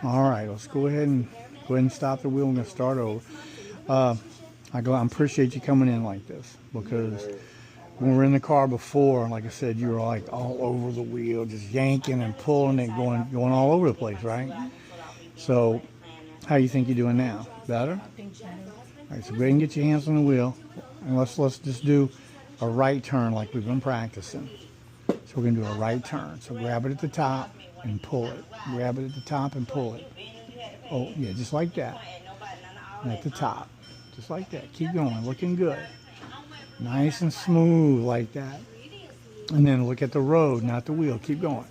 All right, let's go ahead and stop the wheel. I'm going to start over. I appreciate you coming in like this, because when we were in the car before, like I said, you were like all over the wheel, just yanking and pulling and going all over the place, right? So, how you think you're doing now? Better? All right, so go ahead and get your hands on the wheel, and let's just do a right turn like we've been practicing. So we're going to do a right turn. So grab it at the top and pull it. Grab it at the top and pull it. Oh, yeah, just like that. And at the top, just like that. Keep going, looking good. Nice and smooth like that. And then look at the road, not the wheel. Keep going.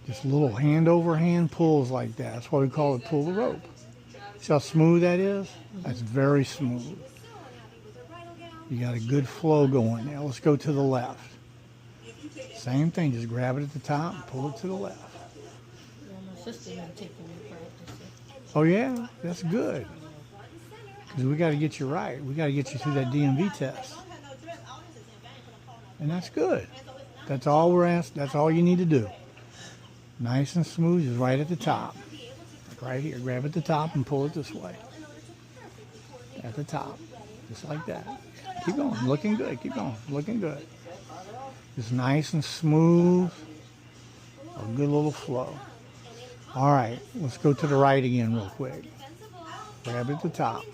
Just little hand over hand pulls like that. That's why we call it pull the rope. See how smooth that is? That's very smooth. You got a good flow going there. Let's go to the left. Same thing, just grab it at the top and pull it to the left. My sister been taking me practicing. Oh yeah, that's good. Because we got to get you right. We got to get you through that DMV test. And that's good. That's all we're asked. That's all you need to do. Nice and smooth, just right at the top. Like right here, grab at the top and pull it this way. At the top, just like that. Keep going, looking good. Keep going, looking good. Just nice and smooth. A good little flow. All right, let's go to the right again real quick. Grab it at the top.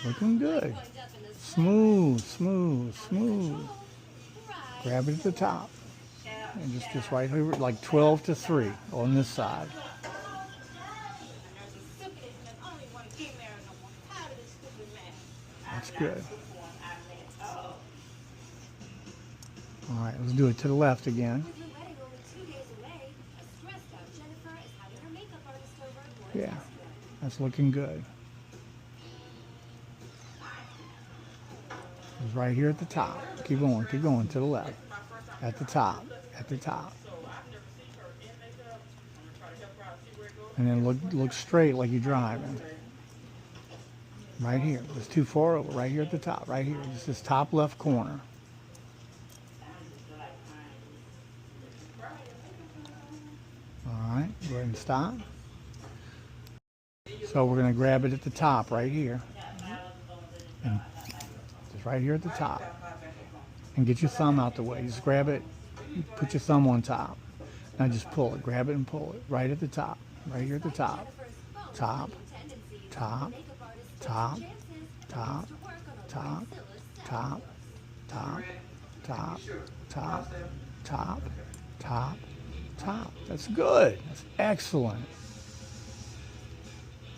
Looking good. Smooth, smooth, smooth. Grab it at the top. And just right here, like 12 to 3 on this side. That's good. All right, let's do it to the left again. Yeah, that's looking good. It's right here at the top. Keep going to the left. At the top, at the top. And then look straight like you're driving. Right here. It's too far over. Right here at the top. Right here. Just this top left corner. All right. Go ahead and stop. So we're going to grab it at the top right here. And just right here at the top. And get your thumb out the way. Just grab it. Put your thumb on top. Now just pull it. Grab it and pull it. Right at the top. Right here at the top. Top. Top. Top. Top. Top. Top. Top. Top. Top. Top. Top. Top. That's good. That's excellent.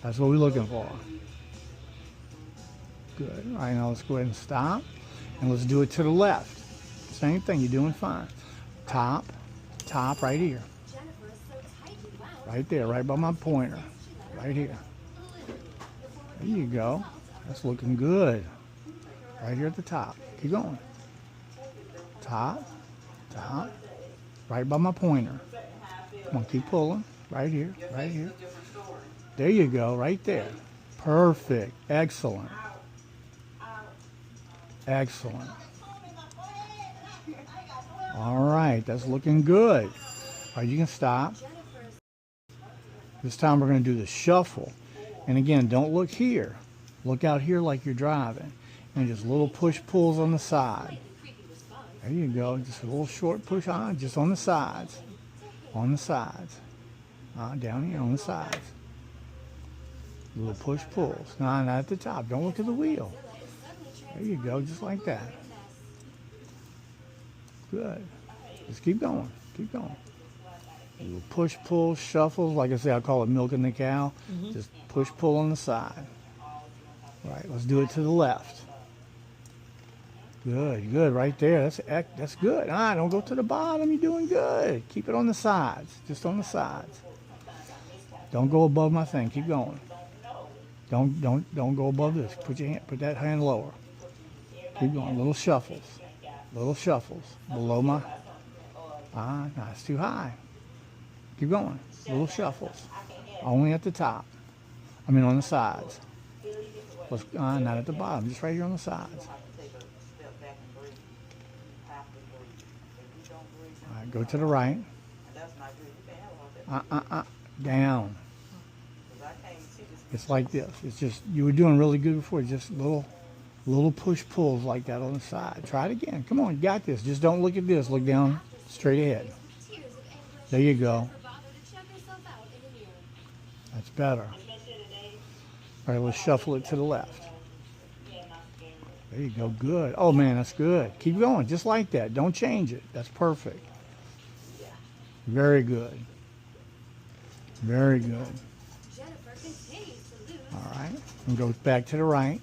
That's what we're looking for. Good. All right, now let's go ahead and stop. And let's do it to the left. Same thing. You're doing fine. Top. Top right here. Right there. Right by my pointer. Right here. There you go. That's looking good. Right here at the top. Keep going. Top. Top. Right by my pointer. Come on, keep pulling. Right here. Right here. There you go. Right there. Perfect. Excellent. Excellent. All right. That's looking good. All right, you can stop. This time we're going to do the shuffle. And again, don't look here. Look out here like you're driving. And just little push-pulls on the side. There you go. Just a little short push on, just on the sides. On the sides. Down here on the sides. Little push-pulls. No, not at the top. Don't look at the wheel. There you go, just like that. Good. Just keep going. Keep going. Little push-pull shuffles. Like I say, I call it milking the cow. Just push-pull on the side. All right, let's do it to the left. Good, good, right there. That's good. Don't go to the bottom. You're doing good. Keep it on the sides, just on the sides. Don't go above my thing. Keep going. Don't go above this. Put that hand lower. Keep going. Little shuffles. Little shuffles below my. No, it's too high. Keep going. Little shuffles. Only at the top. I mean on the sides. Not at the bottom. Just right here on the sides. All right, go to the right. Down. It's like this. It's just, you were doing really good before. Just little push pulls like that on the side. Try it again. Come on, you got this. Just don't look at this. Look down straight ahead. There you go. That's better. All right, let's shuffle it to the left. There you go. Good. Oh, man, that's good. Keep going. Just like that. Don't change it. That's perfect. Very good. Very good. All right. And go back to the right.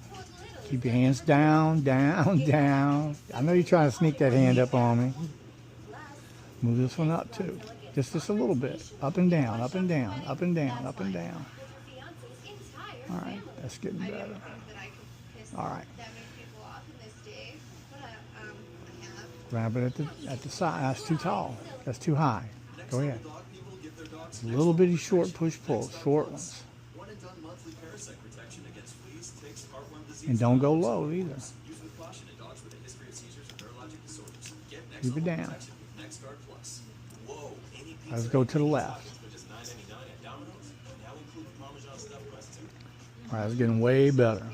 Keep your hands down, down, down. I know you're trying to sneak that hand up on me. Move this one up, too. Just a little bit. Up and down, up and down, up and down, up and down. All right. That's getting better. All right. Grab it at the side. That's too tall. That's too high. Go ahead. A little bitty short push pull. Short ones. And don't go low either. Keep it down. Let's go to the left. All right, it's getting way better.